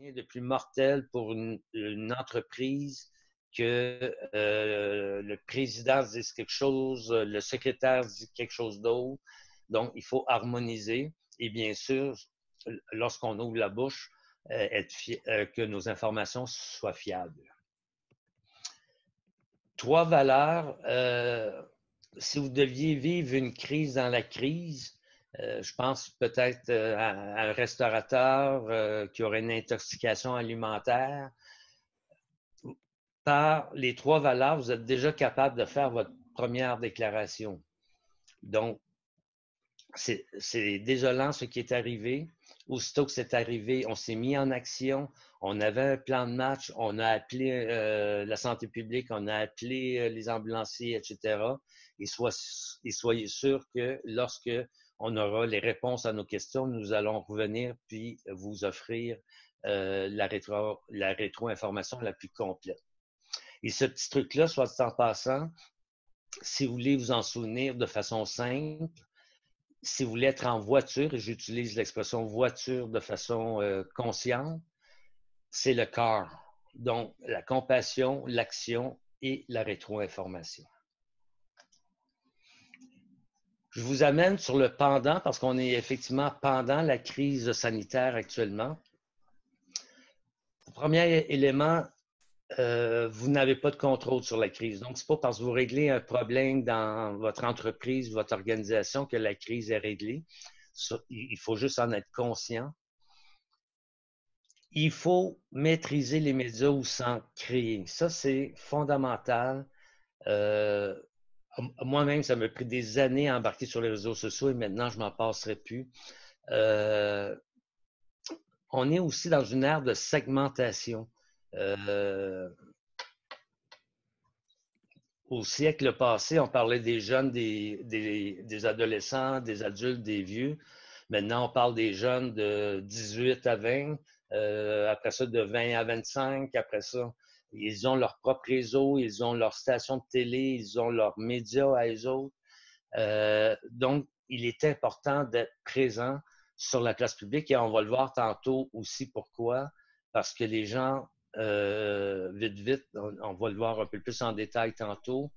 rien de plus mortel pour une entreprise que le président dise quelque chose, le secrétaire dit quelque chose d'autre. Donc, il faut harmoniser. Et bien sûr, lorsqu'on ouvre la bouche, que nos informations soient fiables. 3 valeurs. Si vous deviez vivre une crise dans la crise, je pense peut-être à un restaurateur qui aurait une intoxication alimentaire. Par les 3 valeurs, vous êtes déjà capable de faire votre première déclaration. Donc, c'est désolant ce qui est arrivé. Aussitôt que c'est arrivé, on s'est mis en action. On avait un plan de match. On a appelé la santé publique, on a appelé les ambulanciers, etc. Et soyez sûr que lorsque on aura les réponses à nos questions, nous allons revenir puis vous offrir la rétro-information la plus complète. Et ce petit truc-là, soit dit en passant, si vous voulez vous en souvenir de façon simple, si vous voulez être en voiture, et j'utilise l'expression voiture de façon consciente, c'est le CAR. Donc, la compassion, l'action et la rétro-information. Je vous amène sur le pendant parce qu'on est effectivement pendant la crise sanitaire actuellement. Premier élément, vous n'avez pas de contrôle sur la crise. Donc, ce n'est pas parce que vous réglez un problème dans votre entreprise, votre organisation que la crise est réglée. Il faut juste en être conscient. Il faut maîtriser les médias ou s'en créer. Ça, c'est fondamental. Moi-même, ça m'a pris des années à embarquer sur les réseaux sociaux et maintenant, je ne m'en passerai plus. On est aussi dans une ère de segmentation. Au siècle passé, on parlait des jeunes, des adolescents, des adultes, des vieux. Maintenant, on parle des jeunes de 18 à 20, après ça de 20 à 25, après ça, ils ont leur propre réseau, ils ont leur station de télé, ils ont leurs médias à eux autres. Donc, il est important d'être présent sur la place publique et on va le voir tantôt aussi pourquoi. Parce que les gens, vite, on va le voir un peu plus en détail tantôt.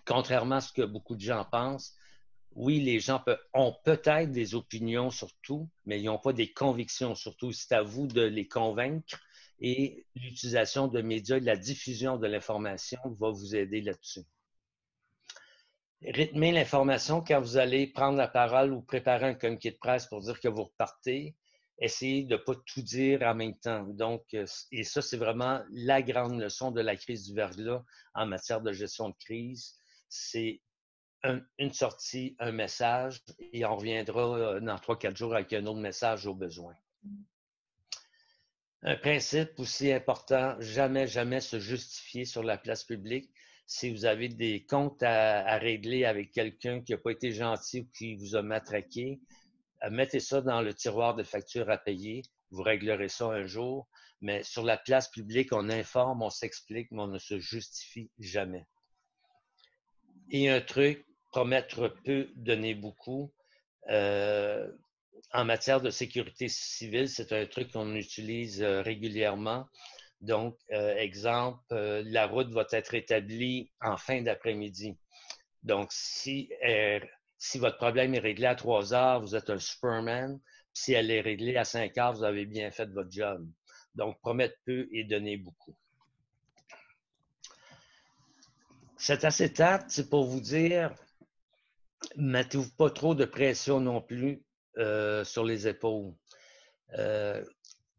Contrairement à ce que beaucoup de gens pensent, oui, les gens ont peut-être des opinions sur tout, mais ils n'ont pas des convictions sur tout. C'est à vous de les convaincre et l'utilisation de médias, la diffusion de l'information va vous aider là-dessus. Rythmer l'information quand vous allez prendre la parole ou préparer un communiqué de presse pour dire que vous repartez. Essayez de ne pas tout dire en même temps. Donc, et ça, c'est vraiment la grande leçon de la crise du verglas en matière de gestion de crise. C'est une sortie, un message, et on reviendra dans 3-4 jours avec un autre message au besoin. Un principe aussi important, jamais se justifier sur la place publique. Si vous avez des comptes à régler avec quelqu'un qui n'a pas été gentil ou qui vous a matraqué, mettez ça dans le tiroir de factures à payer. Vous réglerez ça un jour. Mais sur la place publique, on informe, on s'explique, mais on ne se justifie jamais. Et un truc, promettre peu, donner beaucoup. En matière de sécurité civile, c'est un truc qu'on utilise régulièrement. Donc, exemple, la route va être établie en fin d'après-midi. Donc, si votre problème est réglé à 3 heures, vous êtes un Superman. Si elle est réglée à 5 heures, vous avez bien fait votre job. Donc, promettre peu et donner beaucoup. Cet acétate, c'est pour vous dire, mettez-vous pas trop de pression non plus sur les épaules.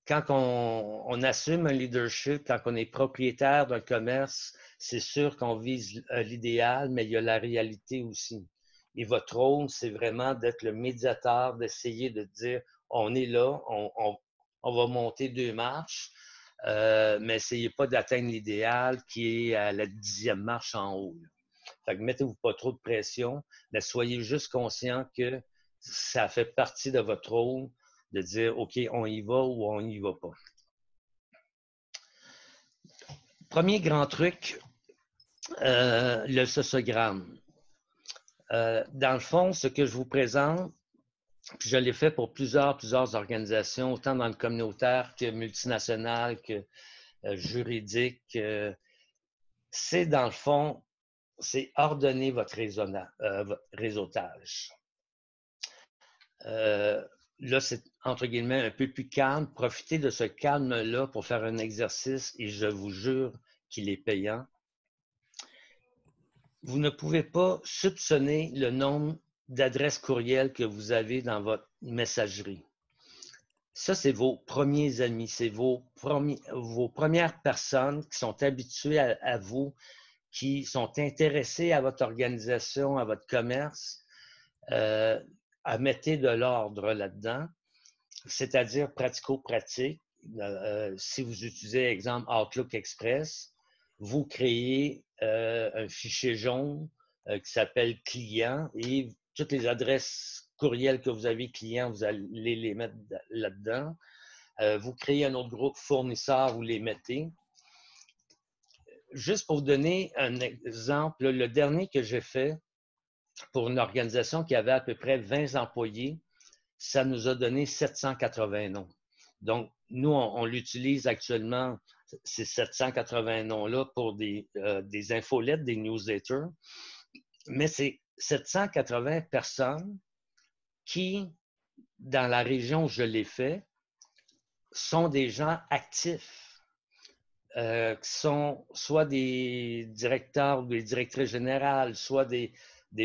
Quand on assume un leadership, quand on est propriétaire d'un commerce, c'est sûr qu'on vise l'idéal, mais il y a la réalité aussi. Et votre rôle, c'est vraiment d'être le médiateur, d'essayer de dire, on est là, on va monter 2 marches, mais n'essayez pas d'atteindre l'idéal qui est à la 10e marche en haut. Fait que mettez-vous pas trop de pression, mais soyez juste conscient que ça fait partie de votre rôle de dire, OK, on y va ou on n'y va pas. Premier grand truc, le sociogramme. Dans le fond, ce que je vous présente, Puis je l'ai fait pour plusieurs organisations, autant dans le communautaire que multinational, que juridique. C'est dans le fond, c'est ordonner votre réseautage. Là, c'est entre guillemets un peu plus calme. Profitez de ce calme-là pour faire un exercice et je vous jure qu'il est payant. Vous ne pouvez pas soupçonner le nombre d'adresses courriels que vous avez dans votre messagerie. Ça, c'est vos premiers amis, c'est vos premières personnes qui sont habituées à vous, qui sont intéressées à votre organisation, à votre commerce, à mettre de l'ordre là-dedans, c'est-à-dire pratico-pratique. Si vous utilisez, exemple, Outlook Express, vous créez un fichier jaune qui s'appelle client et toutes les adresses courriels que vous avez clients, vous allez les mettre là-dedans. Vous créez un autre groupe fournisseur, vous les mettez. Juste pour vous donner un exemple, le dernier que j'ai fait pour une organisation qui avait à peu près 20 employés, ça nous a donné 780 noms. Donc, nous, on l'utilise actuellement, ces 780 noms-là, pour des infolettes, des newsletters. Mais c'est 780 personnes qui, dans la région où je l'ai fait, sont des gens actifs, qui sont soit des directeurs ou des directrices générales, soit des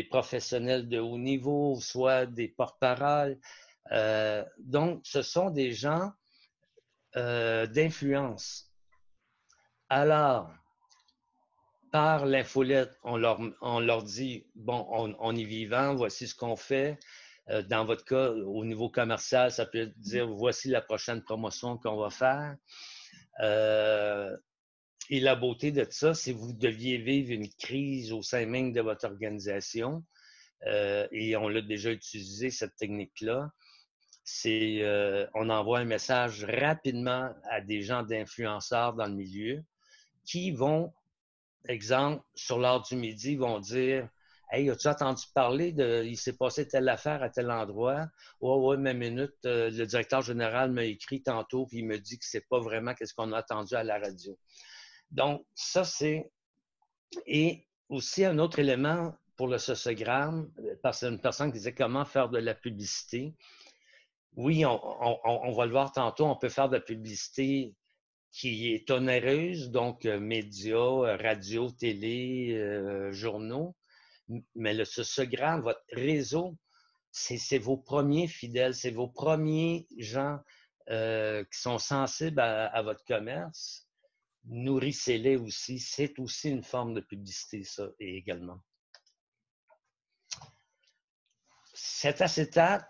professionnels de haut niveau, soit des porte-paroles. Donc, ce sont des gens d'influence. Alors, par l'infolette, on leur dit, bon, on est vivant, voici ce qu'on fait. Dans votre cas, au niveau commercial, ça peut dire, voici la prochaine promotion qu'on va faire. Et la beauté de ça, si vous deviez vivre une crise au sein même de votre organisation, et on l'a déjà utilisé, cette technique-là, c'est on envoie un message rapidement à des gens d'influenceurs dans le milieu qui vont, exemple, sur l'heure du midi, vont dire Hey, as-tu entendu parler de il s'est passé telle affaire à tel endroit? Ouais, mais minute, le directeur général m'a écrit tantôt, puis il me dit que c'est pas vraiment ce qu'on a entendu à la radio. Donc, ça, c'est. Et aussi un autre élément pour le sociogramme, parce que c'est une personne qui disait comment faire de la publicité. Oui, on va le voir tantôt, on peut faire de la publicité qui est onéreuse, donc médias, radio, télé, journaux. Mais le sociogramme, votre réseau, c'est vos premiers fidèles, c'est vos premiers gens qui sont sensibles à votre commerce. Nourrissez-les aussi. C'est aussi une forme de publicité, ça, également. Cet acétate,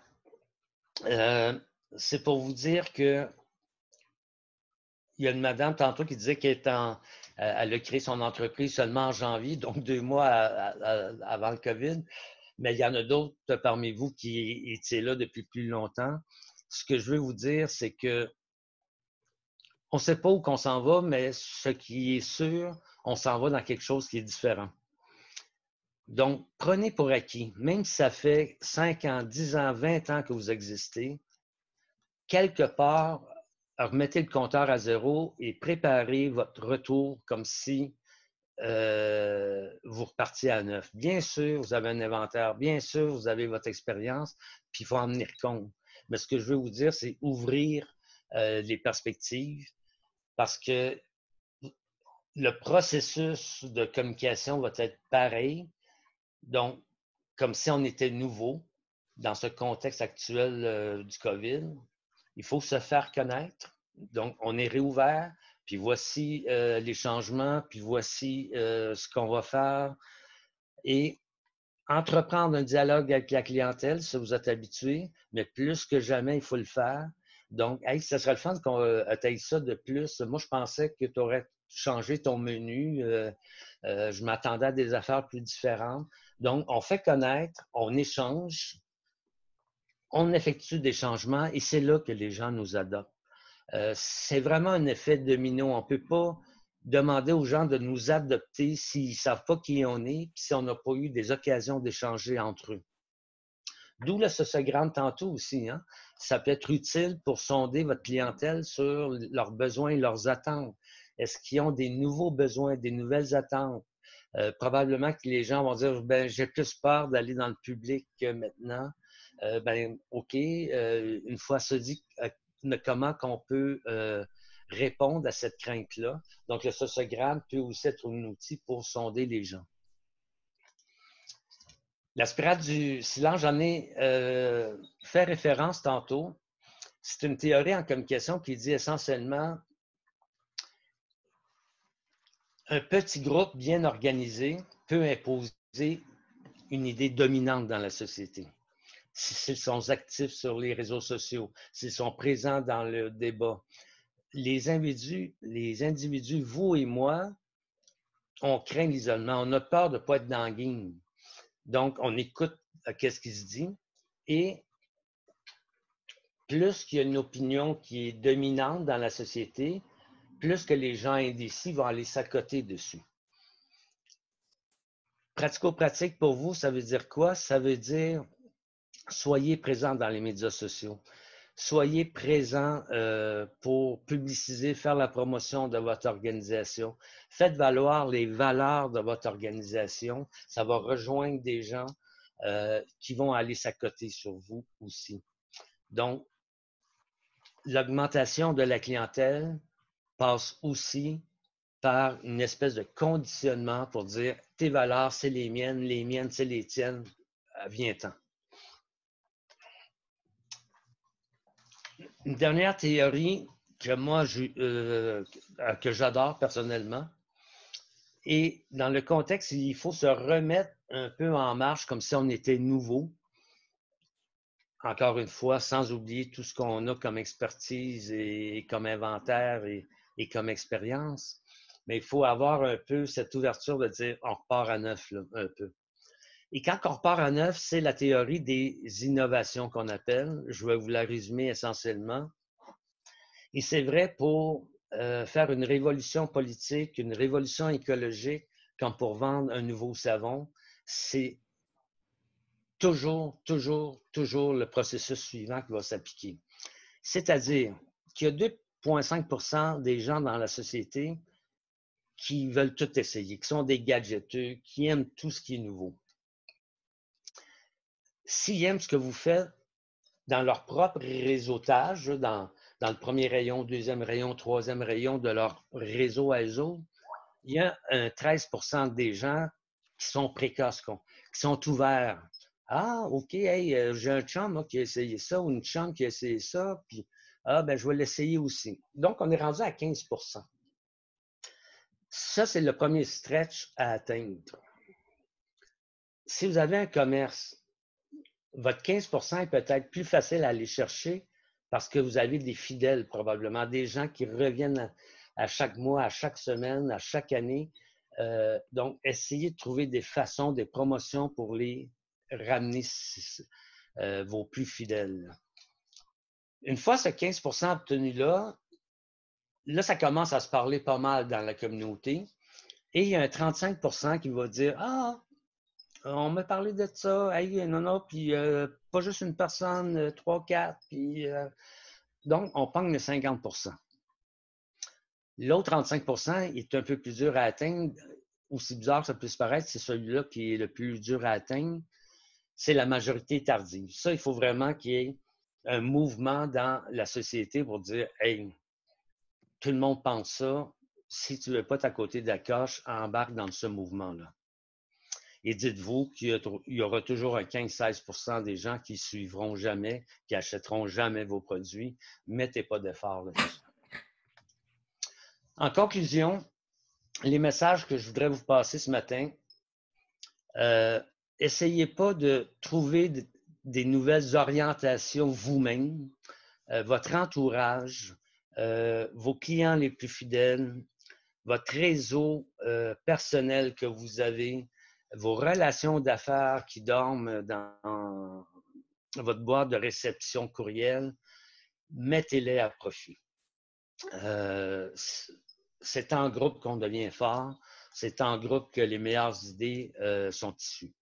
c'est pour vous dire que il y a une madame tantôt qui disait qu'elle a créé son entreprise seulement en janvier, donc 2 mois avant le COVID. Mais il y en a d'autres parmi vous qui étaient là depuis plus longtemps. Ce que je veux vous dire, c'est que on ne sait pas où qu'on s'en va, mais ce qui est sûr, on s'en va dans quelque chose qui est différent. Donc, prenez pour acquis, même si ça fait 5 ans, 10 ans, 20 ans que vous existez, quelque part, remettez le compteur à zéro et préparez votre retour comme si vous repartiez à neuf. Bien sûr, vous avez un inventaire, bien sûr, vous avez votre expérience, puis il faut en tenir compte. Mais ce que je veux vous dire, c'est ouvrir les perspectives parce que le processus de communication va être pareil. Donc, comme si on était nouveau dans ce contexte actuel du COVID, il faut se faire connaître. Donc, on est réouvert, puis voici les changements, puis voici ce qu'on va faire. Et entreprendre un dialogue avec la clientèle, ça vous êtes habitué, mais plus que jamais, il faut le faire. Donc, hey, ça serait le fun qu'on aille ça de plus. Moi, je pensais que tu aurais changé ton menu. Je m'attendais à des affaires plus différentes. Donc, on fait connaître, on échange, on effectue des changements et c'est là que les gens nous adoptent. C'est vraiment un effet domino. On ne peut pas demander aux gens de nous adopter s'ils ne savent pas qui on est, puis si on n'a pas eu des occasions d'échanger entre eux. D'où le sociogramme tantôt aussi. Hein? Ça peut être utile pour sonder votre clientèle sur leurs besoins et leurs attentes. Est-ce qu'ils ont des nouveaux besoins, des nouvelles attentes? Probablement que les gens vont dire, ben, j'ai plus peur d'aller dans le public que maintenant. Ben, OK, une fois ça dit, comment qu'on peut répondre à cette crainte-là. Donc, le sociogramme peut aussi être un outil pour sonder les gens. La spirale du silence, j'en ai fait référence tantôt. C'est une théorie en communication qui dit essentiellement un petit groupe bien organisé peut imposer une idée dominante dans la société. S'ils sont actifs sur les réseaux sociaux, s'ils sont présents dans le débat. Les individus, vous et moi, on craint l'isolement, on a peur de ne pas être dans la game. Donc, on écoute qu'est-ce qui se dit et plus qu'il y a une opinion qui est dominante dans la société, plus que les gens indécis vont aller s'accoter dessus. Pratico-pratique pour vous, ça veut dire quoi? Ça veut dire soyez présent dans les médias sociaux. Soyez présent pour publiciser, faire la promotion de votre organisation. Faites valoir les valeurs de votre organisation. Ça va rejoindre des gens qui vont aller s'accoter sur vous aussi. Donc, l'augmentation de la clientèle passe aussi par une espèce de conditionnement pour dire tes valeurs, c'est les miennes, c'est les tiennes, viens-t'en. Une dernière théorie que moi, que j'adore personnellement, et dans le contexte, il faut se remettre un peu en marche comme si on était nouveau. Encore une fois, sans oublier tout ce qu'on a comme expertise et comme inventaire et comme expérience. Mais il faut avoir un peu cette ouverture de dire on repart à neuf, là, un peu. Et quand on repart à neuf, c'est la théorie des innovations qu'on appelle. Je vais vous la résumer essentiellement. Et c'est vrai pour faire une révolution politique, une révolution écologique, comme pour vendre un nouveau savon, c'est toujours le processus suivant qui va s'appliquer. C'est-à-dire qu'il y a 2,5 % des gens dans la société qui veulent tout essayer, qui sont des gadgeteux, qui aiment tout ce qui est nouveau. S'ils aiment ce que vous faites dans leur propre réseautage, dans le premier rayon, deuxième rayon, troisième rayon de leur réseau à eux autres, il y a un 13 % des gens qui sont précoces, qui sont ouverts. Ah, OK, hey, j'ai un chum qui a essayé ça ou une chum qui a essayé ça, puis ben, je vais l'essayer aussi. Donc, on est rendu à 15 %. Ça, c'est le premier stretch à atteindre. Si vous avez un commerce, votre 15 % est peut-être plus facile à aller chercher parce que vous avez des fidèles, probablement, des gens qui reviennent à chaque mois, à chaque semaine, à chaque année. Donc, essayez de trouver des façons, des promotions pour les ramener vos plus fidèles. Une fois ce 15 % obtenu-là, là, ça commence à se parler pas mal dans la communauté. Et il y a un 35 % qui va dire ah, on m'a parlé de ça, hey, non, puis pas juste une personne, 3, 4, puis donc on pogne le 50 %. L'autre 35 % est un peu plus dur à atteindre. Aussi bizarre que ça puisse paraître, c'est celui-là qui est le plus dur à atteindre. C'est la majorité tardive. Ça, il faut vraiment qu'il y ait un mouvement dans la société pour dire hey, tout le monde pense ça. Si tu ne veux pas être à côté de la coche, embarque dans ce mouvement-là. Et dites-vous qu'il y aura toujours un 15-16 % des gens qui ne suivront jamais, qui n'achèteront jamais vos produits. Mettez pas d'effort là-dessus. En conclusion, les messages que je voudrais vous passer ce matin, essayez pas de trouver des nouvelles orientations vous-même, votre entourage, vos clients les plus fidèles, votre réseau personnel que vous avez, vos relations d'affaires qui dorment dans votre boîte de réception courriel, mettez-les à profit. C'est en groupe qu'on devient fort. C'est en groupe que les meilleures idées sont issues.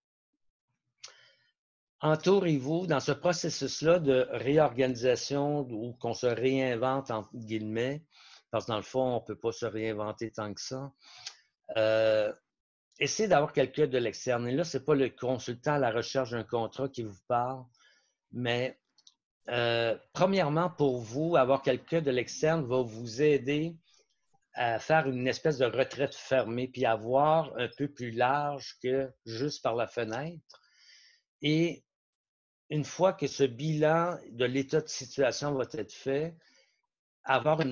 entourez-vous dans ce processus-là de réorganisation ou qu'on se réinvente, entre guillemets, parce que dans le fond, on ne peut pas se réinventer tant que ça. Essayez d'avoir quelqu'un de l'externe. Et là, ce n'est pas le consultant à la recherche d'un contrat qui vous parle, mais premièrement, pour vous, avoir quelqu'un de l'externe va vous aider à faire une espèce de retraite fermée, puis à voir un peu plus large que juste par la fenêtre. Et une fois que ce bilan de l'état de situation va être fait, avoir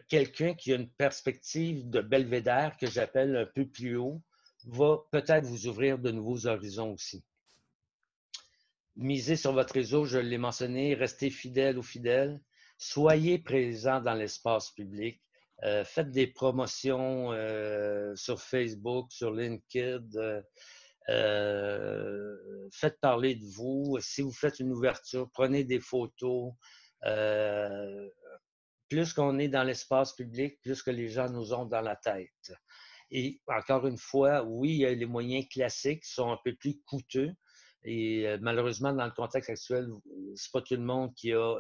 quelqu'un qui a une perspective de belvédère que j'appelle un peu plus haut, va peut-être vous ouvrir de nouveaux horizons aussi. Misez sur votre réseau, je l'ai mentionné, restez fidèle ou fidèle, soyez présent dans l'espace public, faites des promotions sur Facebook, sur LinkedIn, faites parler de vous. Si vous faites une ouverture, prenez des photos. Plus qu'on est dans l'espace public, plus que les gens nous ont dans la tête. Et encore une fois, oui, il y a les moyens classiques qui sont un peu plus coûteux. Et malheureusement, dans le contexte actuel, c'est pas tout le monde qui a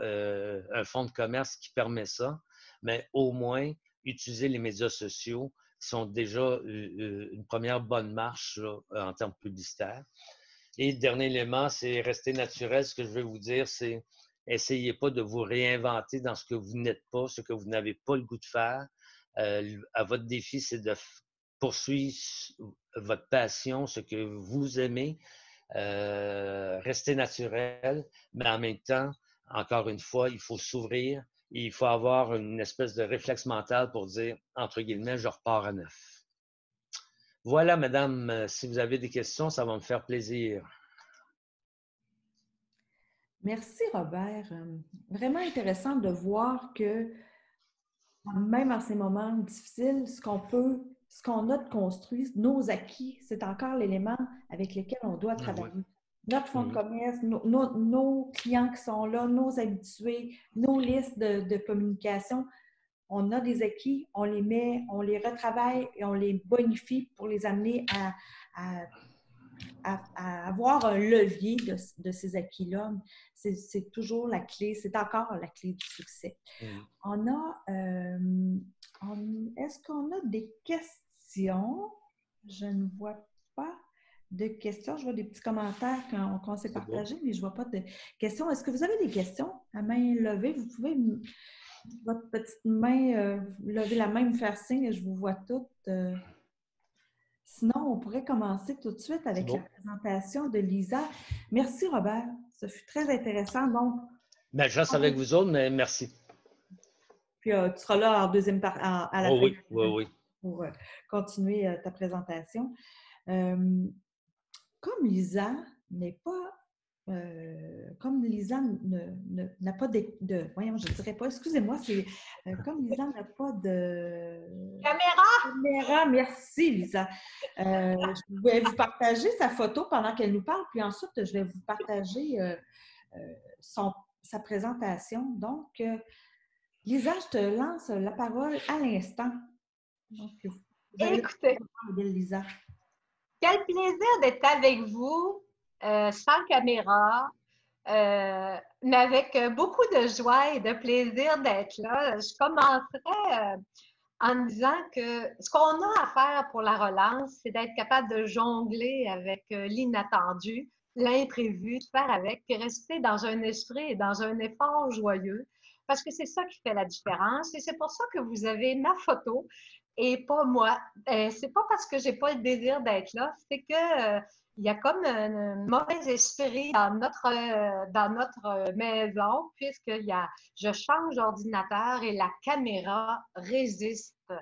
un fonds de commerce qui permet ça, mais au moins, utiliser les médias sociaux qui sont déjà une première bonne marche là, en termes publicitaires. Et le dernier élément, c'est rester naturel. Ce que je veux vous dire, c'est essayez pas de vous réinventer dans ce que vous n'êtes pas, ce que vous n'avez pas le goût de faire. À votre défi, c'est de poursuivre votre passion, ce que vous aimez. Rester naturel, mais en même temps, encore une fois, il faut s'ouvrir et il faut avoir une espèce de réflexe mental pour dire, entre guillemets, je repars à neuf. Voilà, madame, si vous avez des questions, ça va me faire plaisir. Merci, Robert. Vraiment intéressant de voir que même en ces moments difficiles, ce qu'on a de construit, nos acquis, c'est encore l'élément avec lequel on doit travailler. Oui. Notre fonds de commerce, nos clients qui sont là, nos habitués, nos listes de communication, on a des acquis, on les met, on les retravaille et on les bonifie pour les amener à avoir un levier de ces acquis-là. C'est toujours la clé, c'est encore la clé du succès. On a, est-ce qu'on a des questions? Je ne vois pas de questions. Je vois des petits commentaires qu'on s'est partagés, mais je ne vois pas de questions. Est-ce que vous avez des questions à main levée? Vous pouvez, votre petite main, lever la main, me faire signe et je vous vois toutes. Sinon, on pourrait commencer tout de suite avec la présentation de Lisa. Merci, Robert. Ce fut très intéressant. Donc, je reste avec vous autres, mais merci. Puis, tu seras là en deuxième à la fin. Oui. Pour continuer ta présentation. Comme Lisa n'est pas... comme Lisa n'a pas voyons, je ne dirais pas, excusez-moi, c'est comme Lisa n'a pas de... Caméra, merci Lisa. Je vais vous partager sa photo pendant qu'elle nous parle, puis ensuite, je vais vous partager sa présentation. Donc, Lisa, je te lance la parole à l'instant. Donc, écoutez, Lisa. Quel plaisir d'être avec vous, sans caméra, mais avec beaucoup de joie et de plaisir d'être là. Je commencerai en disant que ce qu'on a à faire pour la relance, c'est d'être capable de jongler avec l'inattendu, l'imprévu, de faire avec, puis rester dans un esprit et dans un effort joyeux, parce que c'est ça qui fait la différence. Et c'est pour ça que vous avez ma photo et pas moi. C'est pas parce que j'ai pas le désir d'être là, c'est que il y a comme un mauvais esprit dans notre maison, je change d'ordinateur et la caméra résiste.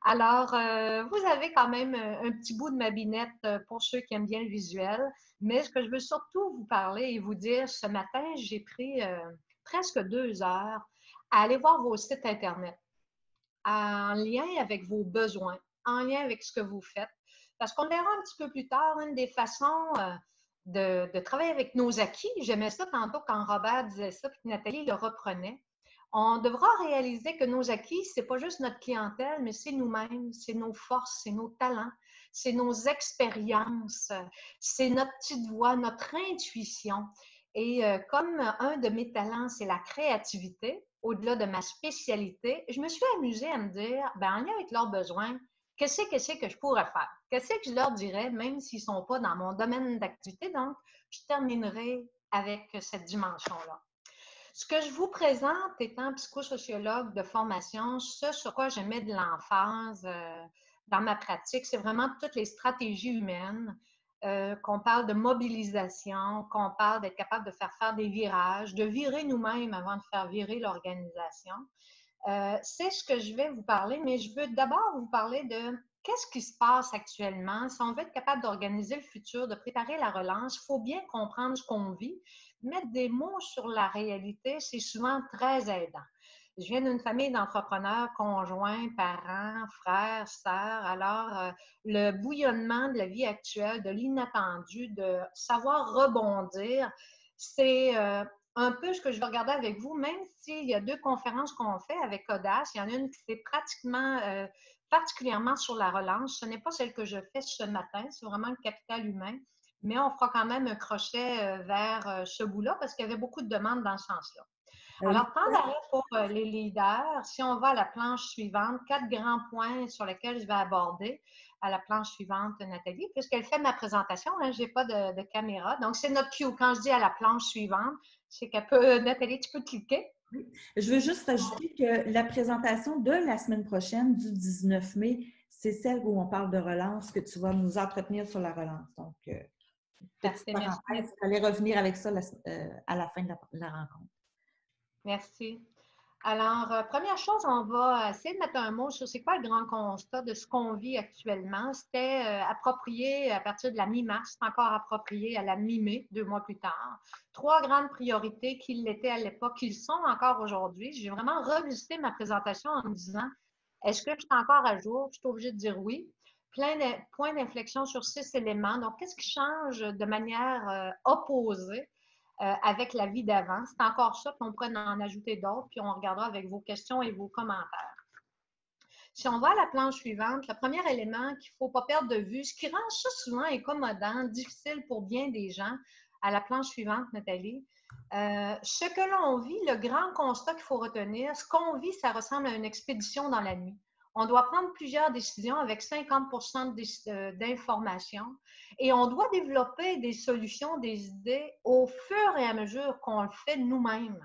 Alors, vous avez quand même un petit bout de ma binette pour ceux qui aiment bien le visuel, mais ce que je veux surtout vous parler et vous dire, ce matin, j'ai pris presque 2 heures à aller voir vos sites Internet en lien avec vos besoins, en lien avec ce que vous faites. Parce qu'on verra un petit peu plus tard une des façons de travailler avec nos acquis. J'aimais ça tantôt quand Robert disait ça, puis Nathalie le reprenait. On devra réaliser que nos acquis, c'est pas juste notre clientèle, mais c'est nous-mêmes, c'est nos forces, c'est nos talents, c'est nos expériences, c'est notre petite voix, notre intuition. Et comme un de mes talents, c'est la créativité, au-delà de ma spécialité, je me suis amusée à me dire, ben, en lien avec leurs besoins, qu'est-ce que je pourrais faire? Qu'est-ce que je leur dirais, même s'ils ne sont pas dans mon domaine d'activité? Donc, je terminerai avec cette dimension-là. Ce que je vous présente, étant psychosociologue de formation, ce sur quoi je mets de l'emphase dans ma pratique, c'est vraiment toutes les stratégies humaines, qu'on parle de mobilisation, qu'on parle d'être capable de faire des virages, de virer nous-mêmes avant de faire virer l'organisation. C'est ce que je vais vous parler, mais je veux d'abord vous parler de qu'est-ce qui se passe actuellement. Si on veut être capable d'organiser le futur, de préparer la relance, il faut bien comprendre ce qu'on vit. Mettre des mots sur la réalité, c'est souvent très aidant. Je viens d'une famille d'entrepreneurs, conjoints, parents, frères, sœurs. Alors, le bouillonnement de la vie actuelle, de l'inattendu, de savoir rebondir, c'est un peu ce que je vais regarder avec vous, même s'il y a 2 conférences qu'on fait avec Audace. Il y en a une qui fait particulièrement sur la relance. Ce n'est pas celle que je fais ce matin, c'est vraiment le capital humain. Mais on fera quand même un crochet vers ce bout-là parce qu'il y avait beaucoup de demandes dans ce sens-là. Alors, temps d'arrêt pour les leaders. Si on va à la planche suivante, 4 grands points sur lesquels je vais aborder à la planche suivante, Nathalie, puisqu'elle fait ma présentation, hein, je n'ai pas de caméra. Donc, c'est notre cue. Quand je dis à la planche suivante, c'est qu'elle peut, Nathalie, tu peux cliquer. Oui. Je veux juste rajouter que la présentation de la semaine prochaine, du 19 mai, c'est celle où on parle de relance, que tu vas nous entretenir sur la relance. Donc, petite parenthèse, vous allez revenir avec ça à la fin de la rencontre. Merci. Alors, première chose, on va essayer de mettre un mot sur c'est quoi le grand constat de ce qu'on vit actuellement. C'était approprié à partir de la mi-mars, c'est encore approprié à la mi-mai, 2 mois plus tard. 3 grandes priorités qui l'étaient à l'époque, qui le sont encore aujourd'hui. J'ai vraiment revisité ma présentation en me disant, est-ce que je suis encore à jour? Je suis obligée de dire oui. Plein de points d'inflexion sur 6 éléments. Donc, qu'est-ce qui change de manière opposée? Avec la vie d'avant. C'est encore ça, puis on pourrait en ajouter d'autres, puis on regardera avec vos questions et vos commentaires. Si on va à la planche suivante, le premier élément qu'il ne faut pas perdre de vue, ce qui rend ça souvent incommodant, difficile pour bien des gens, à la planche suivante, Nathalie, ce que l'on vit, le grand constat qu'il faut retenir, ce qu'on vit, ça ressemble à une expédition dans la nuit. On doit prendre plusieurs décisions avec 50% d'informations et on doit développer des solutions, des idées au fur et à mesure qu'on le fait nous-mêmes.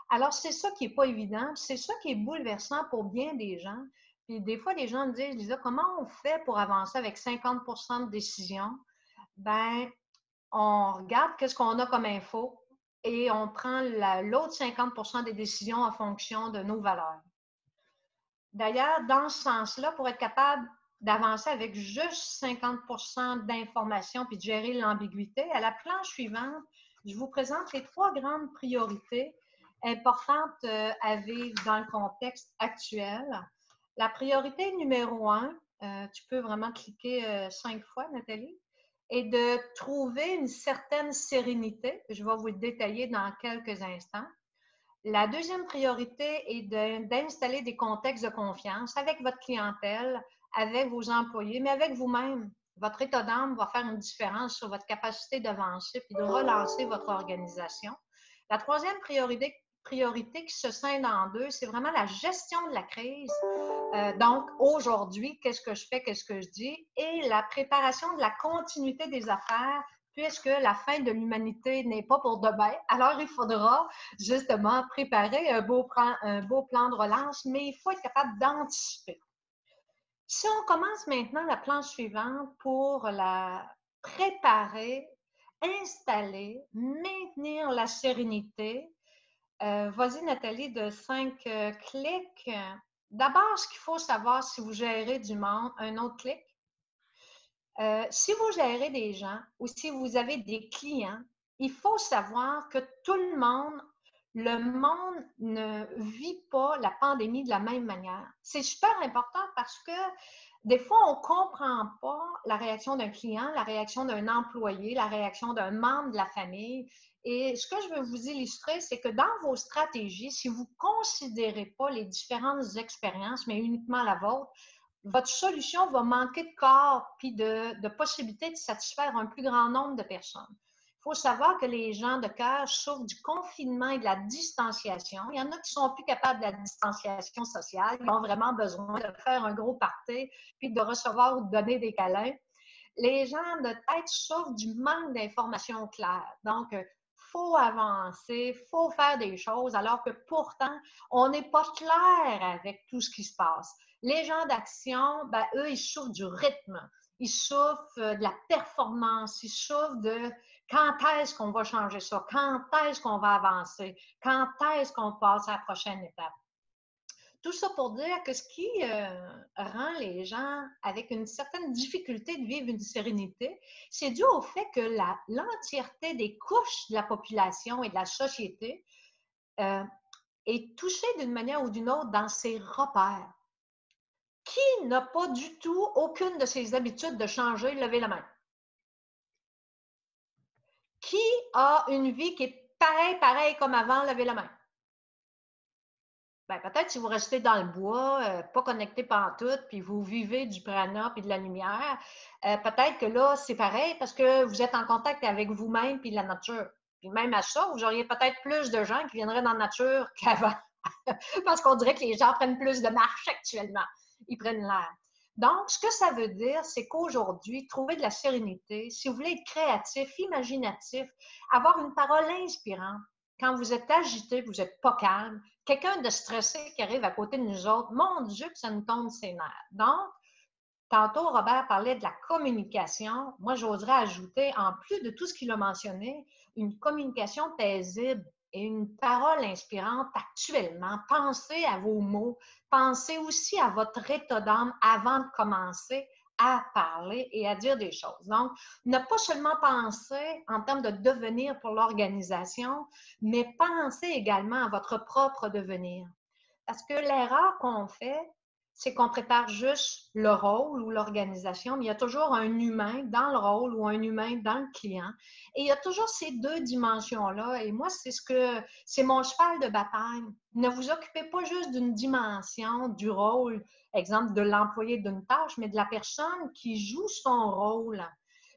Alors, c'est ça qui n'est pas évident, c'est ça qui est bouleversant pour bien des gens. Puis des fois, les gens me disent, Lisa, comment on fait pour avancer avec 50% de décisions? Ben, on regarde qu'est-ce qu'on a comme info et on prend l'autre 50% des décisions en fonction de nos valeurs. D'ailleurs, dans ce sens-là, pour être capable d'avancer avec juste 50% d'informations puis de gérer l'ambiguïté, à la planche suivante, je vous présente les 3 grandes priorités importantes à vivre dans le contexte actuel. La priorité numéro 1, tu peux vraiment cliquer 5 fois, Nathalie, est de trouver une certaine sérénité. Je vais vous le détailler dans quelques instants. La deuxième priorité est d'installer des contextes de confiance avec votre clientèle, avec vos employés, mais avec vous-même. Votre état d'âme va faire une différence sur votre capacité d'avancer puis de relancer votre organisation. La troisième priorité qui se scinde en 2, c'est vraiment la gestion de la crise. Donc, aujourd'hui, qu'est-ce que je fais, qu'est-ce que je dis? Et la préparation de la continuité des affaires, puisque la fin de l'humanité n'est pas pour demain. Alors, il faudra justement préparer un beau plan de relance, mais il faut être capable d'anticiper. Si on commence maintenant la planche suivante pour la préparer, installer, maintenir la sérénité, vas-y Nathalie, de 5 clics. D'abord, ce qu'il faut savoir si vous gérez du monde, un autre clic. Si vous gérez des gens ou si vous avez des clients, il faut savoir que tout le monde ne vit pas la pandémie de la même manière. C'est super important parce que des fois, on ne comprend pas la réaction d'un client, la réaction d'un employé, la réaction d'un membre de la famille. Et ce que je veux vous illustrer, c'est que dans vos stratégies, si vous ne considérez pas les différentes expériences, mais uniquement la vôtre, votre solution va manquer de corps puis de possibilité de satisfaire un plus grand nombre de personnes. Il faut savoir que les gens de cœur souffrent du confinement et de la distanciation. Il y en a qui sont plus capables de la distanciation sociale. Ils ont vraiment besoin de faire un gros party puis de recevoir ou de donner des câlins. Les gens de tête souffrent du manque d'informations claires. Donc, il faut avancer, il faut faire des choses, alors que pourtant, on n'est pas clair avec tout ce qui se passe. Les gens d'action, ben, eux, ils souffrent du rythme, ils souffrent de la performance, ils souffrent de quand est-ce qu'on va changer ça, quand est-ce qu'on va avancer, quand est-ce qu'on passe à la prochaine étape. Tout ça pour dire que ce qui rend les gens avec une certaine difficulté de vivre une sérénité, c'est dû au fait que l'entièreté des couches de la population et de la société est touchée d'une manière ou d'une autre dans ses repères. Qui n'a pas du tout aucune de ses habitudes de changer, lever la main? Qui a une vie qui est pareil comme avant, lever la main? Ben, peut-être si vous restez dans le bois, pas connecté pantoute, puis vous vivez du prana puis de la lumière, peut-être que là, c'est pareil parce que vous êtes en contact avec vous-même puis la nature. Puis même à ça, vous auriez peut-être plus de gens qui viendraient dans la nature qu'avant. Parce qu'on dirait que les gens prennent plus de marche actuellement. Ils prennent l'air. Donc, ce que ça veut dire, c'est qu'aujourd'hui, trouver de la sérénité, si vous voulez être créatif, imaginatif, avoir une parole inspirante, quand vous êtes agité, vous n'êtes pas calme, quelqu'un de stressé qui arrive à côté de nous autres, mon Dieu que ça nous tombe ses nerfs. Donc, tantôt, Robert parlait de la communication. Moi, j'oserais ajouter, en plus de tout ce qu'il a mentionné, une communication paisible et une parole inspirante actuellement. Pensez à vos mots. Pensez aussi à votre état d'âme avant de commencer à parler et à dire des choses. Donc, ne pas seulement penser en termes de devenir pour l'organisation, mais pensez également à votre propre devenir. Parce que l'erreur qu'on fait, c'est qu'on prépare juste le rôle ou l'organisation, mais il y a toujours un humain dans le rôle ou un humain dans le client. Et il y a toujours ces deux dimensions-là. Et moi, c'est mon cheval de bataille. Ne vous occupez pas juste d'une dimension du rôle, exemple de l'employé d'une tâche, mais de la personne qui joue son rôle.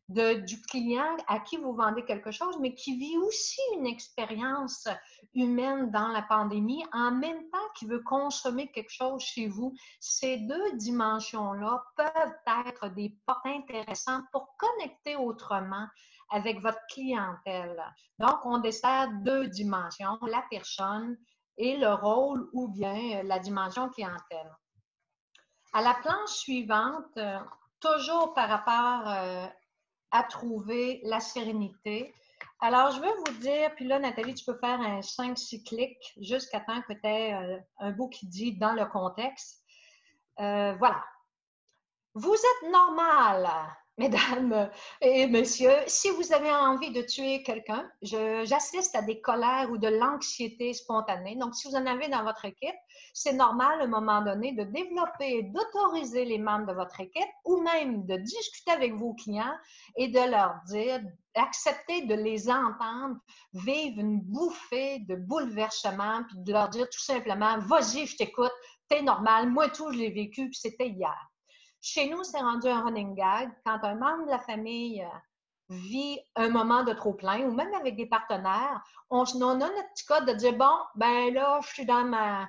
Du client à qui vous vendez quelque chose, mais qui vit aussi une expérience humaine dans la pandémie, en même temps qu'il veut consommer quelque chose chez vous. Ces deux dimensions-là peuvent être des portes intéressantes pour connecter autrement avec votre clientèle. Donc, on dessert deux dimensions, la personne et le rôle ou bien la dimension clientèle. À la planche suivante, toujours par rapport à trouver la sérénité. Alors, je veux vous dire, puis là, Nathalie, tu peux faire un 5-6 clics jusqu'à temps que tu aies un bout qui dit dans le contexte. Voilà. Vous êtes normal, mesdames et messieurs. Si vous avez envie de tuer quelqu'un, j'assiste à des colères ou de l'anxiété spontanée. Donc, si vous en avez dans votre équipe, c'est normal à un moment donné de développer, d'autoriser les membres de votre équipe ou même de discuter avec vos clients et de leur dire, accepter de les entendre, vivre une bouffée de bouleversement, puis de leur dire tout simplement, vas-y, je t'écoute, t'es normal, moi tout, je l'ai vécu, puis c'était hier. Chez nous, c'est rendu un running gag. Quand un membre de la famille vit un moment de trop-plein, ou même avec des partenaires, on a notre petit code de dire, bon, ben là, je suis dans ma